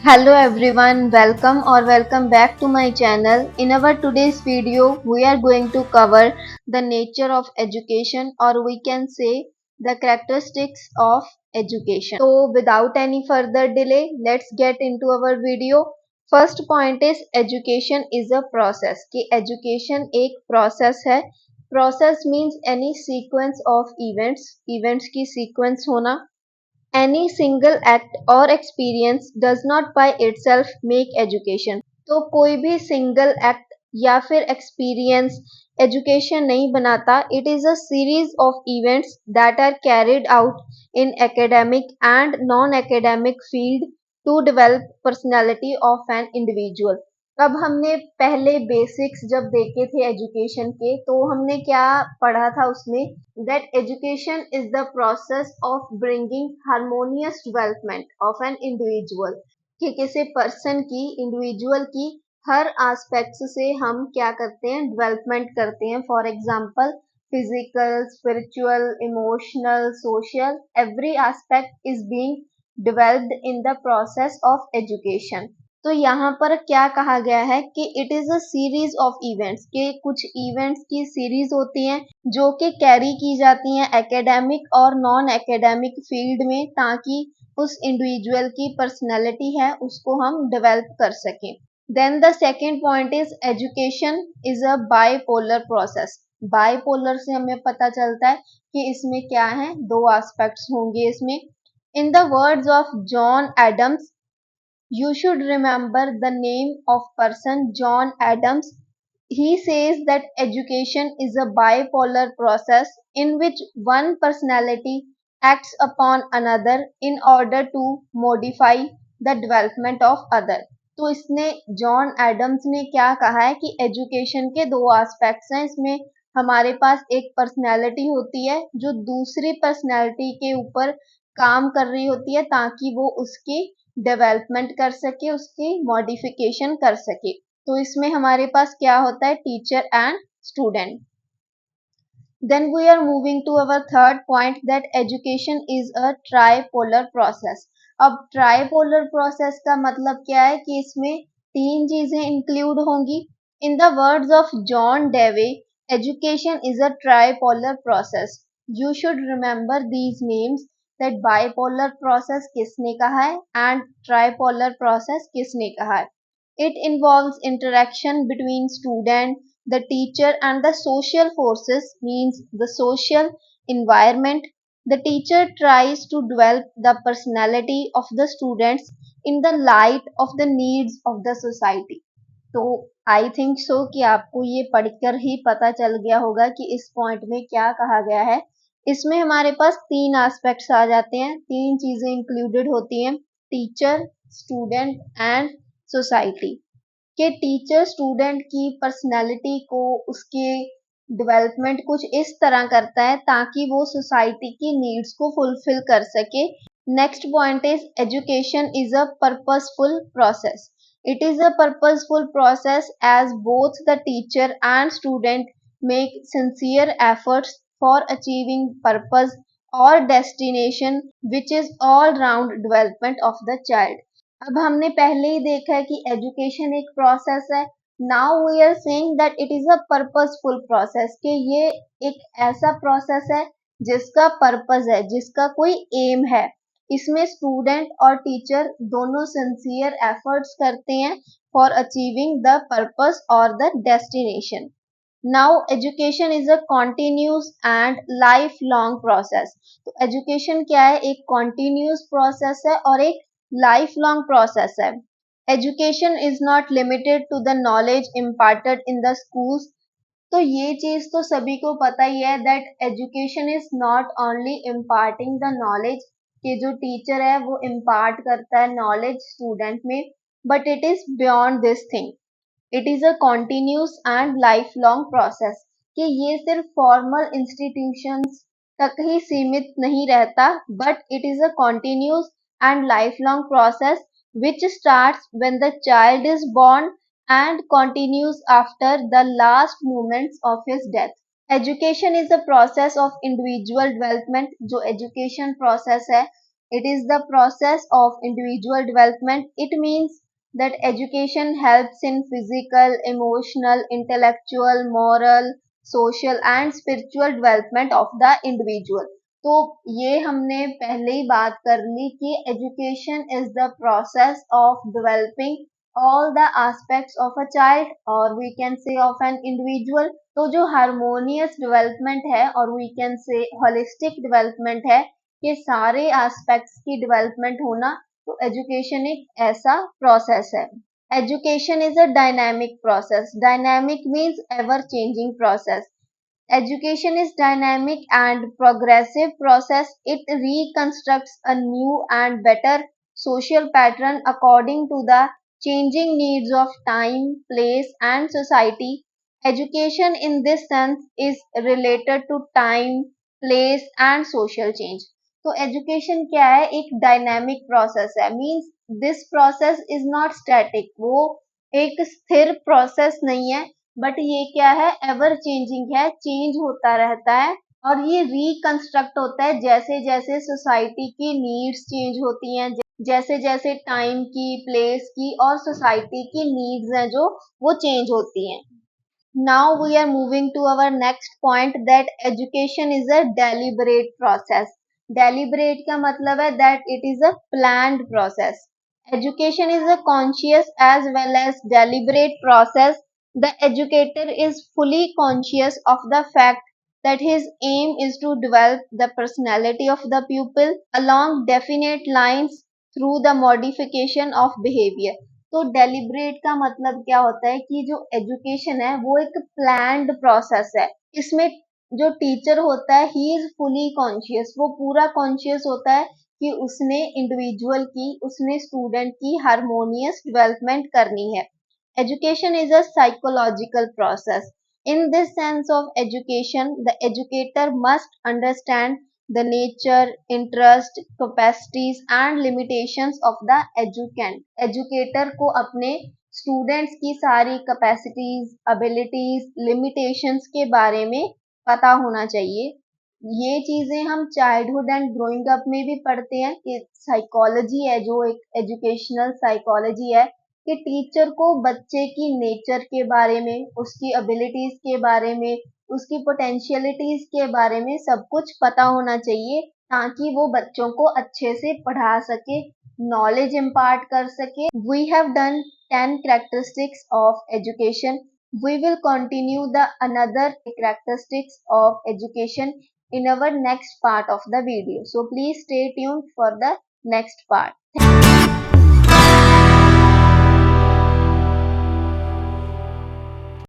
Hello everyone, welcome back to my channel. In our today's video, we are going to cover the nature of education, or we can say the characteristics of education. So without any further delay, let's get into our video. First point is education is a process. कि education एक process है. Process means any sequence of events की sequence होना. Any single act or experience does not by itself make education. तो कोई भी single act या फिर एक्सपीरियंस एजुकेशन नहीं बनाता. It is a series of events that are carried out in academic and non academic field to develop personality of an individual. अब हमने पहले बेसिक्स जब देखे थे एजुकेशन के, तो हमने क्या पढ़ा था उसमें, that education is the process of bringing harmonious development of an individual. कि किसी पर्सन की, इंडिविजुअल की हर एस्पेक्ट्स से हम क्या करते हैं, डेवलपमेंट करते हैं. For example physical, spiritual, emotional, social, every aspect is being developed in the process of education. तो यहाँ पर क्या कहा गया है कि it is a series of events, के कुछ इवेंट्स की सीरीज होती हैं जो कि कैरी की जाती हैं एकेडमिक और नॉन एकेडमिक फील्ड में, ताकि उस इंडिविजुअल की पर्सनैलिटी है उसको हम डेवलप कर सकें. Then the second point is education is a bipolar process. Bipolar से हमें पता चलता है कि इसमें क्या है, दो एस्पेक्ट्स होंगे इसमें. In the words of John Adams, you should remember the name of person John Adams. He says that education is a bipolar process in which one personality acts upon another in order to modify the development of other. तो इसने John Adams ने क्या कहा है कि education के दो aspects हैं. इसमें हमारे पास एक पर्सनैलिटी होती है जो दूसरी पर्सनैलिटी के ऊपर काम कर रही होती है ताकि वो उसकी डेवलपमेंट कर सके, उसकी मॉडिफिकेशन कर सके. तो इसमें हमारे पास क्या होता है, teacher and student. Then we are moving to our third point, that education is a tripolar process. अब ट्राइपोलर प्रोसेस का मतलब क्या है कि इसमें तीन चीजें इंक्लूड होंगी. In the words of John Dewey, education is a tripolar process. You should remember these names, that bipolar process किसने कहा है एंड ट्राइपोलर प्रोसेस किसने कहा है. It involves interaction between student, the teacher and the social forces, means the social environment. The teacher tries to develop the personality of the students in the light of the needs of the society. तो I think so कि आपको ये पढ़कर ही पता चल गया होगा कि इस पॉइंट में क्या कहा गया है. इसमें हमारे पास तीन एस्पेक्ट्स आ जाते हैं, तीन चीजें इंक्लूडेड होती हैं, टीचर, स्टूडेंट एंड सोसाइटी. कि टीचर स्टूडेंट की पर्सनैलिटी को, उसके डेवलपमेंट कुछ इस तरह करता है ताकि वो सोसाइटी की नीड्स को फुलफिल कर सके. Next point is education is a purposeful process. It is a purposeful process as both the teacher and student make sincere efforts for achieving purpose और destination which is all round development of the child. अब हमने पहले ही देखा है कि education एक process है. Now we are saying that it is a purposeful process, कि ये एक ऐसा प्रोसेस है जिसका पर्पस है, जिसका कोई एम है. इसमें स्टूडेंट और टीचर दोनों सिंसियर एफर्ट्स करते हैं फॉर अचीविंग द पर्पस और the destination. Now education is a continuous and life long process. तो एजुकेशन क्या है, एक कॉन्टिन्यूस प्रोसेस है और एक लाइफ लॉन्ग प्रोसेस है. Education is not limited to the knowledge imparted in the schools. तो ये चीज तो सभी को पता ही है that education is not only imparting the knowledge, कि जो टीचर है वो इम्पार्ट करता है नॉलेज स्टूडेंट में, but it is beyond this thing. It is a continuous and life long process, कि ये सिर्फ फॉर्मल इंस्टीट्यूशंस तक ही सीमित नहीं रहता, but it is a continuous and lifelong process which starts when the child is born and continues after the last moments of his death. Education is a process of individual development. जो education process है It is the process of individual development. It means that education helps in physical, emotional, intellectual, moral, social and spiritual development of the individual. तो ये हमने पहले ही बात कर ली कि education is the process of developing all the aspects of a child or we can say of an individual. तो जो harmonious development है और we can say holistic development है कि सारे एस्पेक्ट्स की डेवलपमेंट होना, तो एजुकेशन एक ऐसा प्रोसेस है. Education is a dynamic process. Dynamic means ever changing process. Education is dynamic and progressive process. It reconstructs a new and better social pattern according to the changing needs of time, place and society. Education in this sense is related to time, place and social change. तो education क्या है? एक dynamic process है. Means this process is not static. वो एक स्थिर process नहीं है, बट ये क्या है? एवर चेंजिंग है, चेंज होता रहता है और ये रिकंस्ट्रक्ट होता है जैसे जैसे सोसाइटी की नीड्स चेंज होती हैं, जैसे जैसे टाइम की, प्लेस की और सोसाइटी की नीड्स हैं जो वो चेंज होती हैं. Now we are moving to our next point that education is a deliberate process. Deliberate का मतलब है that it is a planned process. Education is a conscious as well as deliberate process. The educator is fully conscious of the fact that his aim is to develop the personality of the pupil along definite lines through the modification of behavior. तो deliberate का मतलब क्या होता है कि जो education है वो एक प्लान्ड प्रोसेस है. इसमें जो टीचर होता है ही इज फुली कॉन्शियस. वो पूरा कॉन्शियस होता है कि उसने इंडिविजुअल की, उसने स्टूडेंट की हारमोनियस डेवलपमेंट करनी है. Education is a psychological process. In this sense of education, the educator must understand the nature, interest, capacities and limitations of the educand. Educator को अपने students की सारी capacities, abilities, limitations के बारे में पता होना चाहिए. ये चीजें हम चाइल्डहुड एंड ग्रोइंग अप में भी पढ़ते हैं कि साइकोलॉजी है जो एक एजुकेशनल साइकोलॉजी है कि टीचर को बच्चे की नेचर के बारे में, उसकी एबिलिटीज के बारे में, उसकी पोटेंशियलिटीज के बारे में सब कुछ पता होना चाहिए ताकि वो बच्चों को अच्छे से पढ़ा सके, नॉलेज इम्पार्ट कर सके. We have done 10 characteristics of education. We will continue the another characteristics of education in our next part of the video. So please stay tuned for the next part.